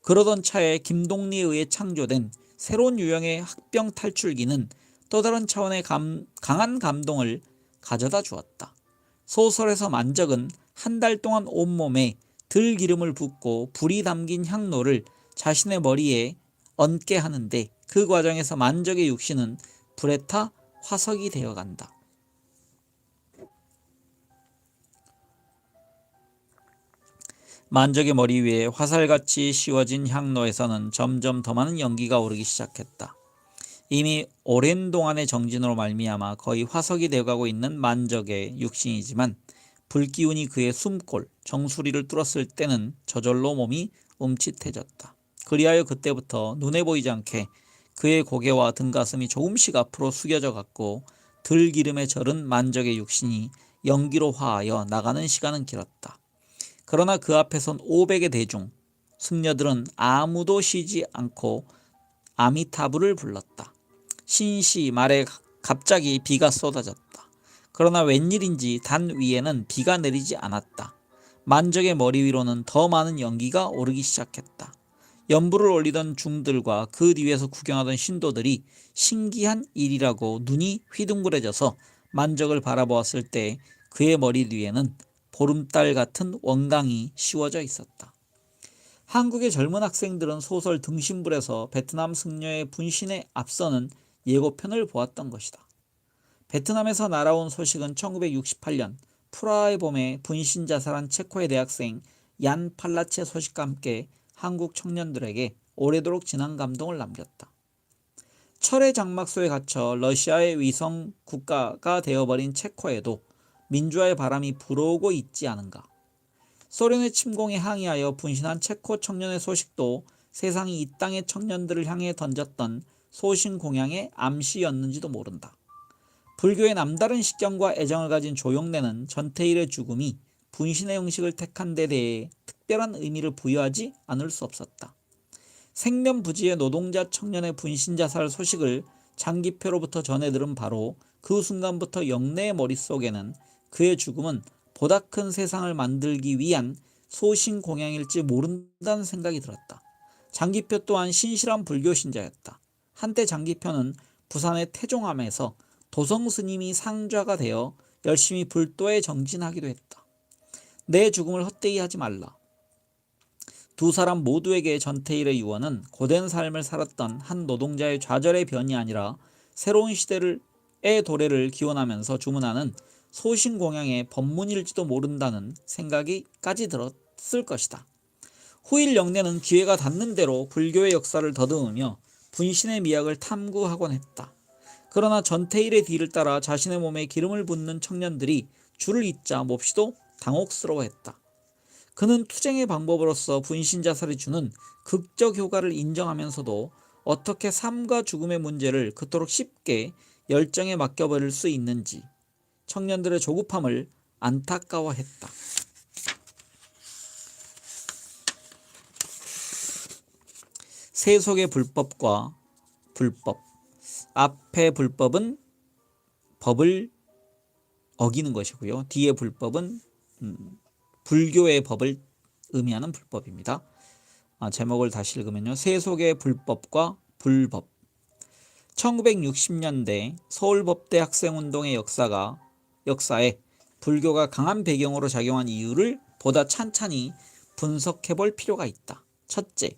그러던 차에 김동리에 의해 창조된 새로운 유형의 학병 탈출기는 또 다른 차원의 강한 감동을 가져다 주었다. 소설에서 만적은 한 달 동안 온몸에 들기름을 붓고 불이 담긴 향로를 자신의 머리에 얹게 하는데 그 과정에서 만적의 육신은 불에 타 화석이 되어간다. 만적의 머리 위에 화살같이 씌워진 향로에서는 점점 더 많은 연기가 오르기 시작했다. 이미 오랜 동안의 정진으로 말미암아 거의 화석이 되어가고 있는 만적의 육신이지만 불기운이 그의 숨골, 정수리를 뚫었을 때는 저절로 몸이 움찔해졌다. 그리하여 그때부터 눈에 보이지 않게 그의 고개와 등가슴이 조금씩 앞으로 숙여져 갔고 들기름에 절은 만적의 육신이 연기로 화하여 나가는 시간은 길었다. 그러나 그 앞에 선 500의 대중, 승려들은 아무도 쉬지 않고 아미타불을 불렀다. 신시 말에 갑자기 비가 쏟아졌다. 그러나 웬일인지 단 위에는 비가 내리지 않았다. 만적의 머리 위로는 더 많은 연기가 오르기 시작했다. 연부를 올리던 중들과 그 뒤에서 구경하던 신도들이 신기한 일이라고 눈이 휘둥그레져서 만적을 바라보았을 때 그의 머리 뒤에는 보름달 같은 원강이 씌워져 있었다. 한국의 젊은 학생들은 소설 등신불에서 베트남 승려의 분신에 앞서는 예고편을 보았던 것이다. 베트남에서 날아온 소식은 1968년 프라하의 봄에 분신 자살한 체코의 대학생 얀 팔라치의 소식과 함께 한국 청년들에게 오래도록 진한 감동을 남겼다. 철의 장막소에 갇혀 러시아의 위성 국가가 되어버린 체코에도 민주화의 바람이 불어오고 있지 않은가. 소련의 침공에 항의하여 분신한 체코 청년의 소식도 세상이 이 땅의 청년들을 향해 던졌던 소신공양의 암시였는지도 모른다. 불교의 남다른 식견과 애정을 가진 조용래는 전태일의 죽음이 분신의 형식을 택한 데 대해 특별한 의미를 부여하지 않을 수 없었다. 생면부지의 노동자 청년의 분신 자살 소식을 장기표로부터 전해 들은 바로 그 순간부터 영래의 머릿속에는 그의 죽음은 보다 큰 세상을 만들기 위한 소신공양일지 모른다는 생각이 들었다. 장기표 또한 신실한 불교 신자였다. 한때 장기표는 부산의 태종암에서 도성스님이 상좌가 되어 열심히 불도에 정진하기도 했다. 내 죽음을 헛되이 하지 말라. 두 사람 모두에게 전태일의 유언은 고된 삶을 살았던 한 노동자의 좌절의 변이 아니라 새로운 시대의 도래를 기원하면서 주문하는 소신공양의 법문일지도 모른다는 생각이까지 들었을 것이다. 후일 영래는 기회가 닿는 대로 불교의 역사를 더듬으며 분신의 미학을 탐구하곤 했다. 그러나 전태일의 뒤를 따라 자신의 몸에 기름을 붓는 청년들이 줄을 잇자 몹시도 당혹스러워했다. 그는 투쟁의 방법으로서 분신 자살이 주는 극적 효과를 인정하면서도 어떻게 삶과 죽음의 문제를 그토록 쉽게 열정에 맡겨버릴 수 있는지 청년들의 조급함을 안타까워했다. 세속의 불법과 불법. 앞의 불법은 법을 어기는 것이고요. 뒤의 불법은 불교의 법을 의미하는 불법입니다. 제목을 다시 읽으면요. 세속의 불법과 불법. 1960년대 서울법대 학생운동의 역사에 불교가 강한 배경으로 작용한 이유를 보다 찬찬히 분석해 볼 필요가 있다. 첫째,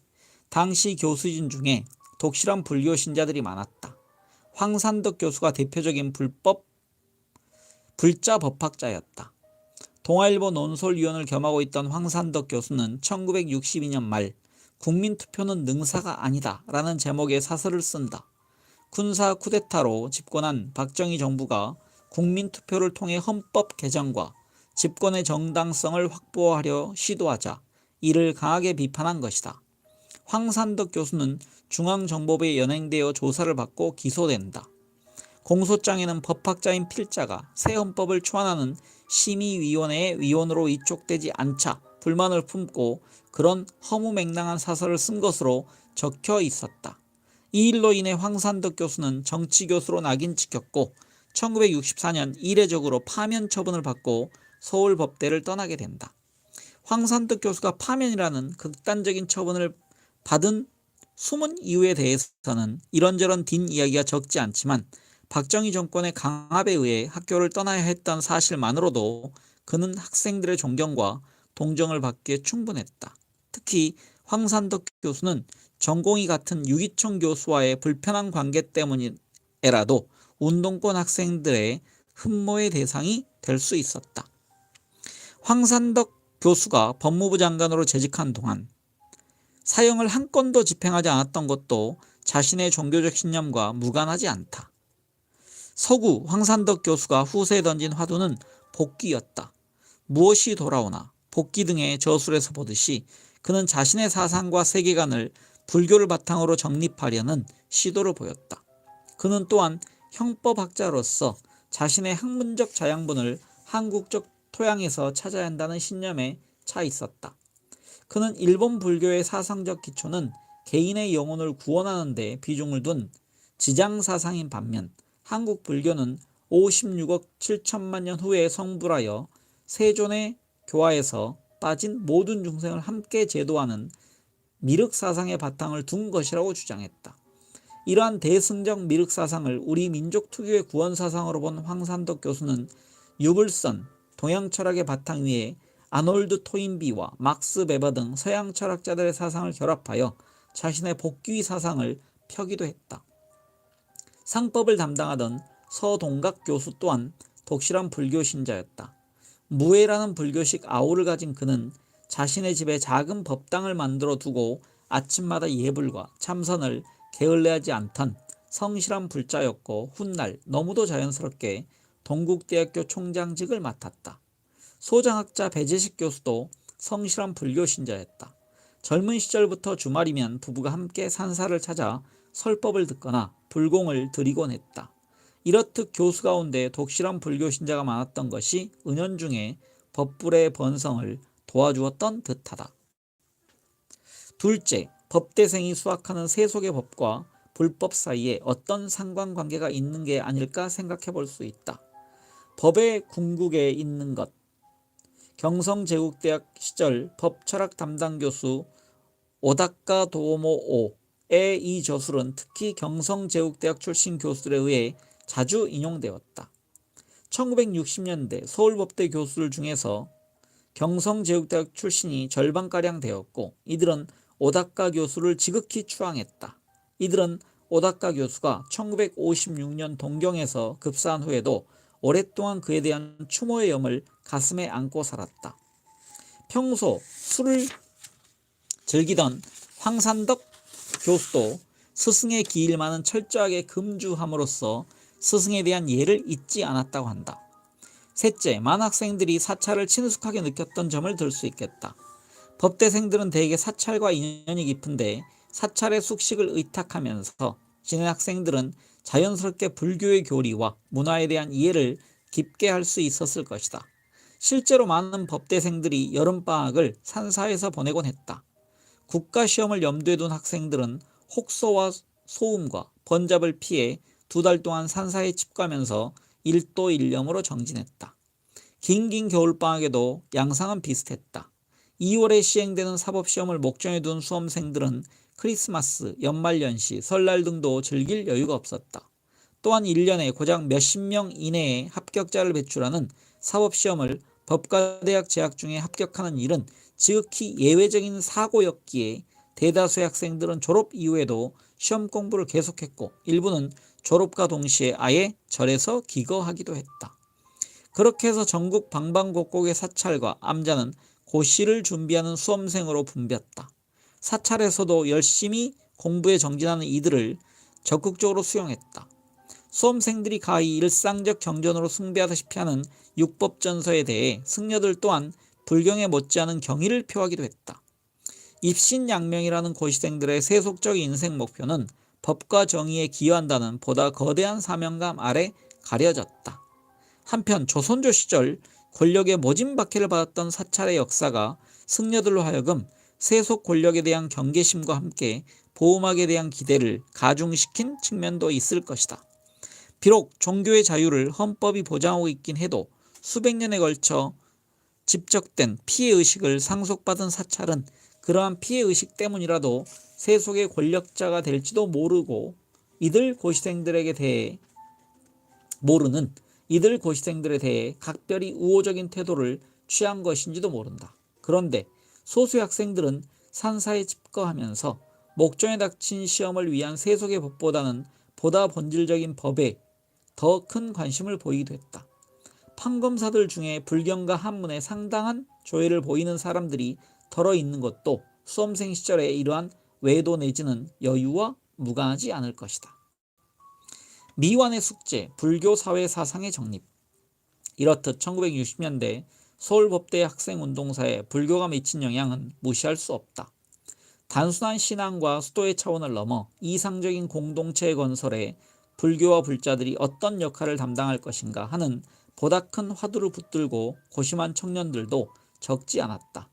당시 교수진 중에 독실한 불교 신자들이 많았다. 황산덕 교수가 대표적인 불자 법학자였다. 동아일보 논설위원을 겸하고 있던 황산덕 교수는 1962년 말 국민투표는 능사가 아니다 라는 제목의 사설을 쓴다. 군사 쿠데타로 집권한 박정희 정부가 국민투표를 통해 헌법 개정과 집권의 정당성을 확보하려 시도하자 이를 강하게 비판한 것이다. 황산덕 교수는 중앙정보부에 연행되어 조사를 받고 기소된다. 공소장에는 법학자인 필자가 새 헌법을 초안하는 심의위원회의 위원으로 위촉되지 않자 불만을 품고 그런 허무맹랑한 사설을 쓴 것으로 적혀 있었다. 이 일로 인해 황산덕 교수는 정치교수로 낙인 찍혔고 1964년 이례적으로 파면 처분을 받고 서울법대를 떠나게 된다. 황산덕 교수가 파면이라는 극단적인 처분을 받은 숨은 이유에 대해서는 이런저런 뒷이야기가 적지 않지만 박정희 정권의 강압에 의해 학교를 떠나야 했던 사실만으로도 그는 학생들의 존경과 동정을 받기에 충분했다. 특히 황산덕 교수는 전공이 같은 유기총 교수와의 불편한 관계 때문이라도 운동권 학생들의 흠모의 대상이 될 수 있었다. 황산덕 교수가 법무부 장관으로 재직한 동안 사형을 한 건도 집행하지 않았던 것도 자신의 종교적 신념과 무관하지 않다. 서구 황산덕 교수가 후세에 던진 화두는 복귀였다. 무엇이 돌아오나 복귀 등의 저술에서 보듯이 그는 자신의 사상과 세계관을 불교를 바탕으로 정립하려는 시도를 보였다. 그는 또한 형법학자로서 자신의 학문적 자양분을 한국적 토양에서 찾아야 한다는 신념에 차 있었다. 그는 일본 불교의 사상적 기초는 개인의 영혼을 구원하는 데 비중을 둔 지장사상인 반면 한국 불교는 56억 7천만 년 후에 성불하여 세존의 교화에서 빠진 모든 중생을 함께 제도하는 미륵사상의 바탕을 둔 것이라고 주장했다. 이러한 대승적 미륵사상을 우리 민족 특유의 구원사상으로 본 황산덕 교수는 유불선, 동양철학의 바탕 위에 아놀드 토인비와 막스 베버 등 서양 철학자들의 사상을 결합하여 자신의 복귀 사상을 펴기도 했다. 상법을 담당하던 서동각 교수 또한 독실한 불교 신자였다. 무예라는 불교식 아우를 가진 그는 자신의 집에 작은 법당을 만들어 두고 아침마다 예불과 참선을 게을리하지 않던 성실한 불자였고 훗날 너무도 자연스럽게 동국대학교 총장직을 맡았다. 소장학자 배재식 교수도 성실한 불교 신자였다. 젊은 시절부터 주말이면 부부가 함께 산사를 찾아 설법을 듣거나 불공을 드리곤 했다. 이렇듯 교수 가운데 독실한 불교 신자가 많았던 것이 은연중에 법불의 번성을 도와주었던 듯하다. 둘째, 법대생이 수학하는 세속의 법과 불법 사이에 어떤 상관관계가 있는 게 아닐까 생각해 볼 수 있다. 법의 궁극에 있는 것. 경성제국대학 시절 법철학 담당 교수 오다카 도모오의 이 저술은 특히 경성제국대학 출신 교수들에 의해 자주 인용되었다. 1960년대 서울법대 교수들 중에서 경성제국대학 출신이 절반가량 되었고 이들은 오다카 교수를 지극히 추앙했다. 이들은 오다카 교수가 1956년 동경에서 급사한 후에도 오랫동안 그에 대한 추모의 염을 가슴에 안고 살았다. 평소 술을 즐기던 황산덕 교수도 스승의 기일만은 철저하게 금주함으로써 스승에 대한 예를 잊지 않았다고 한다. 셋째, 많은 학생들이 사찰을 친숙하게 느꼈던 점을 들 수 있겠다. 법대생들은 대개 사찰과 인연이 깊은데 사찰의 숙식을 의탁하면서 지낸 학생들은 자연스럽게 불교의 교리와 문화에 대한 이해를 깊게 할 수 있었을 것이다. 실제로 많은 법대생들이 여름방학을 산사에서 보내곤 했다. 국가시험을 염두에 둔 학생들은 혹소와 소음과 번잡을 피해 2달 동안 산사에 칩가면서 일도일념으로 정진했다. 긴긴 겨울방학에도 양상은 비슷했다. 2월에 시행되는 사법시험을 목전에 둔 수험생들은 크리스마스, 연말연시, 설날 등도 즐길 여유가 없었다. 또한 1년에 고작 몇십 명 이내의 합격자를 배출하는 사법시험을 법과대학 재학 중에 합격하는 일은 지극히 예외적인 사고였기에 대다수의 학생들은 졸업 이후에도 시험 공부를 계속했고 일부는 졸업과 동시에 아예 절에서 기거하기도 했다. 그렇게 해서 전국 방방곡곡의 사찰과 암자는 고시를 준비하는 수험생으로 붐볐다. 사찰에서도 열심히 공부에 정진하는 이들을 적극적으로 수용했다. 수험생들이 가히 일상적 경전으로 숭배하다시피 하는 육법전서에 대해 승려들 또한 불경에 못지않은 경의를 표하기도 했다. 입신양명이라는 고시생들의 세속적 인생 목표는 법과 정의에 기여한다는 보다 거대한 사명감 아래 가려졌다. 한편 조선조 시절 권력의 모진 박해를 받았던 사찰의 역사가 승려들로 하여금 세속 권력에 대한 경계심과 함께 보호막에 대한 기대를 가중시킨 측면도 있을 것이다. 비록 종교의 자유를 헌법이 보장하고 있긴 해도 수백 년에 걸쳐 집적된 피해의식을 상속받은 사찰은 그러한 피해의식 때문이라도 세속의 권력자가 될지도 모르고 이들 고시생들에 대해 각별히 우호적인 태도를 취한 것인지도 모른다. 그런데 소수의 학생들은 산사에 집거하면서 목전에 닥친 시험을 위한 세속의 법보다는 보다 본질적인 법에 더 큰 관심을 보이기도 했다. 판검사들 중에 불경과 한문에 상당한 조예를 보이는 사람들이 덜어 있는 것도 수험생 시절에 이러한 외도 내지는 여유와 무관하지 않을 것이다. 미완의 숙제, 불교 사회 사상의 정립. 이렇듯 1960년대 서울법대 학생운동사에 불교가 미친 영향은 무시할 수 없다. 단순한 신앙과 수도의 차원을 넘어 이상적인 공동체 건설에 불교와 불자들이 어떤 역할을 담당할 것인가 하는 보다 큰 화두를 붙들고 고심한 청년들도 적지 않았다.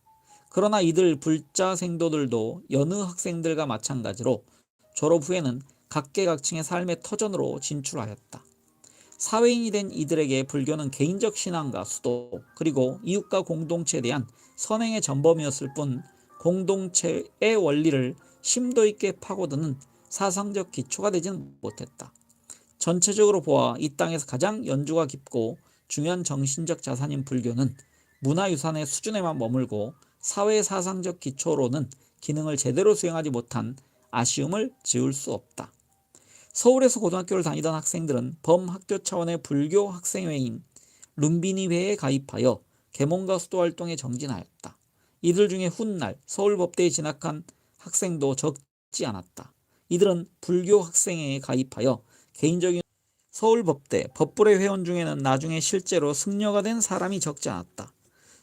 그러나 이들 불자 생도들도 여느 학생들과 마찬가지로 졸업 후에는 각계각층의 삶의 터전으로 진출하였다. 사회인이 된 이들에게 불교는 개인적 신앙과 수도 그리고 이웃과 공동체에 대한 선행의 전범이었을 뿐 공동체의 원리를 심도 있게 파고드는 사상적 기초가 되지는 못했다. 전체적으로 보아 이 땅에서 가장 연주가 깊고 중요한 정신적 자산인 불교는 문화유산의 수준에만 머물고 사회 사상적 기초로는 기능을 제대로 수행하지 못한 아쉬움을 지울 수 없다. 서울에서 고등학교를 다니던 학생들은 범학교 차원의 불교 학생회인 룸비니회에 가입하여 계몽과 수도 활동에 정진하였다. 이들 중에 훗날 서울법대에 진학한 학생도 적지 않았다. 이들은 불교 학생회에 가입하여 개인적인 서울법대 법불의 회원 중에는 나중에 실제로 승려가 된 사람이 적지 않았다.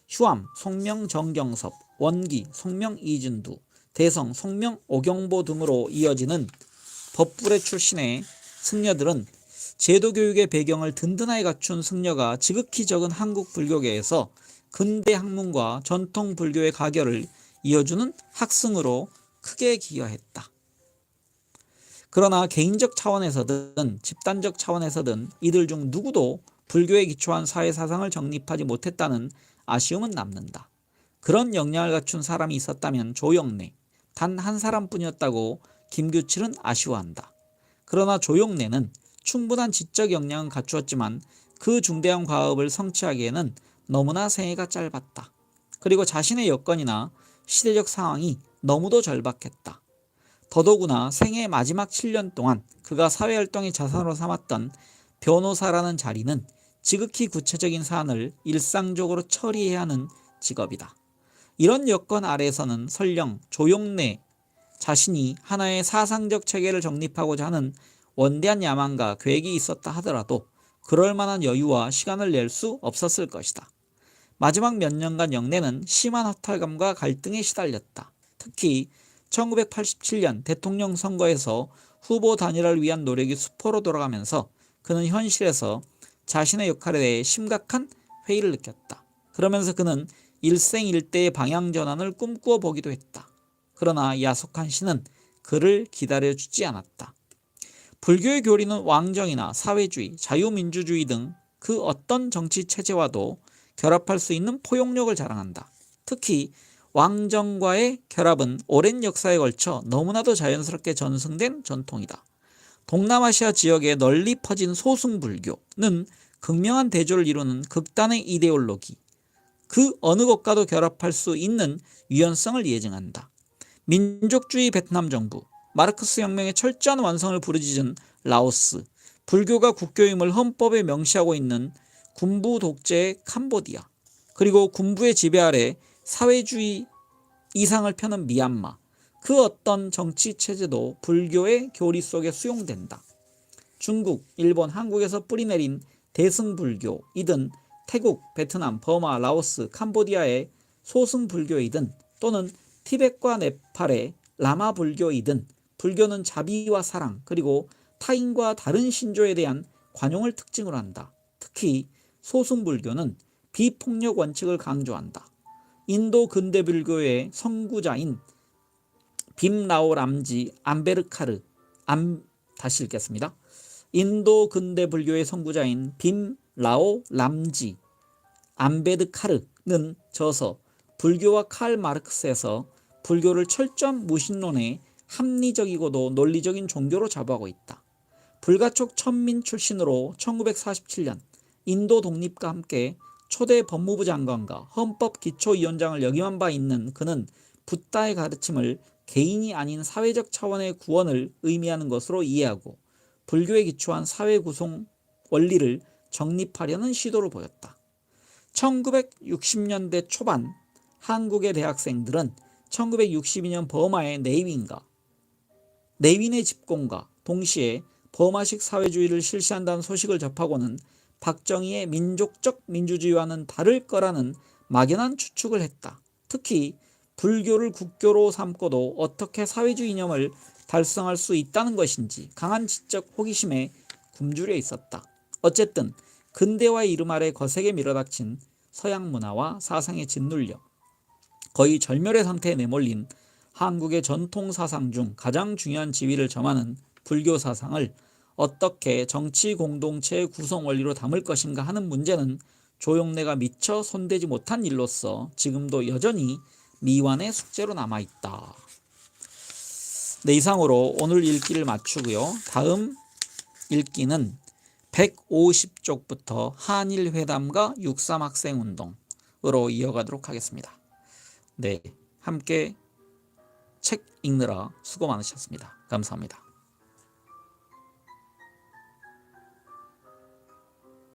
휴암, 송명 정경섭, 원기, 송명 이준두, 대성, 송명 오경보 등으로 이어지는 법불의 출신의 승려들은 제도교육의 배경을 든든하게 갖춘 승려가 지극히 적은 한국 불교계에서 근대 학문과 전통 불교의 가결을 이어주는 학승으로 크게 기여했다. 그러나 개인적 차원에서든 집단적 차원에서든 이들 중 누구도 불교에 기초한 사회사상을 정립하지 못했다는 아쉬움은 남는다. 그런 역량을 갖춘 사람이 있었다면 조영래, 단 한 사람뿐이었다고 김규칠은 아쉬워한다. 그러나 조영래는 충분한 지적 역량은 갖추었지만 그 중대한 과업을 성취하기에는 너무나 생애가 짧았다. 그리고 자신의 여건이나 시대적 상황이 너무도 절박했다. 더더구나 생애의 마지막 7년 동안 그가 사회활동의 자산으로 삼았던 변호사라는 자리는 지극히 구체적인 사안을 일상적으로 처리해야 하는 직업이다. 이런 여건 아래에서는 설령 조영래 자신이 하나의 사상적 체계를 정립하고자 하는 원대한 야망과 계획이 있었다 하더라도 그럴 만한 여유와 시간을 낼 수 없었을 것이다. 마지막 몇 년간 영래는 심한 허탈감과 갈등에 시달렸다. 특히 1987년 대통령 선거에서 후보 단일화를 위한 노력이 수포로 돌아가면서 그는 현실에서 자신의 역할에 대해 심각한 회의를 느꼈다. 그러면서 그는 일생일대의 방향 전환을 꿈꾸어 보기도 했다. 그러나 야속한 신은 그를 기다려주지 않았다. 불교의 교리는 왕정이나 사회주의, 자유민주주의 등 그 어떤 정치 체제와도 결합할 수 있는 포용력을 자랑한다. 특히 왕정과의 결합은 오랜 역사에 걸쳐 너무나도 자연스럽게 전승된 전통이다. 동남아시아 지역에 널리 퍼진 소승불교는 극명한 대조를 이루는 극단의 이데올로기, 그 어느 것과도 결합할 수 있는 유연성을 예증한다. 민족주의 베트남 정부, 마르크스 혁명의 철저한 완성을 부르짖은 라오스, 불교가 국교임을 헌법에 명시하고 있는 군부 독재의 캄보디아, 그리고 군부의 지배 아래 사회주의 이상을 펴는 미얀마, 그 어떤 정치 체제도 불교의 교리 속에 수용된다. 중국, 일본, 한국에서 뿌리내린 대승불교이든 태국, 베트남, 버마, 라오스, 캄보디아의 소승불교이든 또는 티벳과 네팔의 라마 불교이든 불교는 자비와 사랑 그리고 타인과 다른 신조에 대한 관용을 특징으로 한다. 특히 소승불교는 비폭력 원칙을 강조한다. 인도 근대 불교의 선구자인 빔라오 람지 암베르카르 다시 읽겠습니다. 인도 근대 불교의 선구자인 빔라오 람지 암베드카르는 저서 불교와 칼 마르크스에서 불교를 철저한 무신론의 합리적이고도 논리적인 종교로 자부하고 있다. 불가촉 천민 출신으로 1947년 인도 독립과 함께 초대 법무부 장관과 헌법 기초위원장을 역임한 바 있는 그는 붓다의 가르침을 개인이 아닌 사회적 차원의 구원을 의미하는 것으로 이해하고 불교에 기초한 사회 구성 원리를 정립하려는 시도를 보였다. 1960년대 초반 한국의 대학생들은 1962년 버마의 내윈의 집권과 동시에 버마식 사회주의를 실시한다는 소식을 접하고는 박정희의 민족적 민주주의와는 다를 거라는 막연한 추측을 했다. 특히 불교를 국교로 삼고도 어떻게 사회주의 이념을 달성할 수 있다는 것인지 강한 지적 호기심에 굶주려 있었다. 어쨌든 근대화의 이름 아래 거세게 밀어닥친 서양 문화와 사상에 짓눌려 거의 절멸의 상태에 내몰린 한국의 전통 사상 중 가장 중요한 지위를 점하는 불교 사상을 어떻게 정치 공동체의 구성 원리로 담을 것인가 하는 문제는 조용래가 미처 손대지 못한 일로서 지금도 여전히 미완의 숙제로 남아있다. 네, 이상으로 오늘 읽기를 마치고요. 다음 읽기는 150쪽부터 한일회담과 6.3 학생운동으로 이어가도록 하겠습니다. 네, 함께 책 읽느라 수고 많으셨습니다. 감사합니다.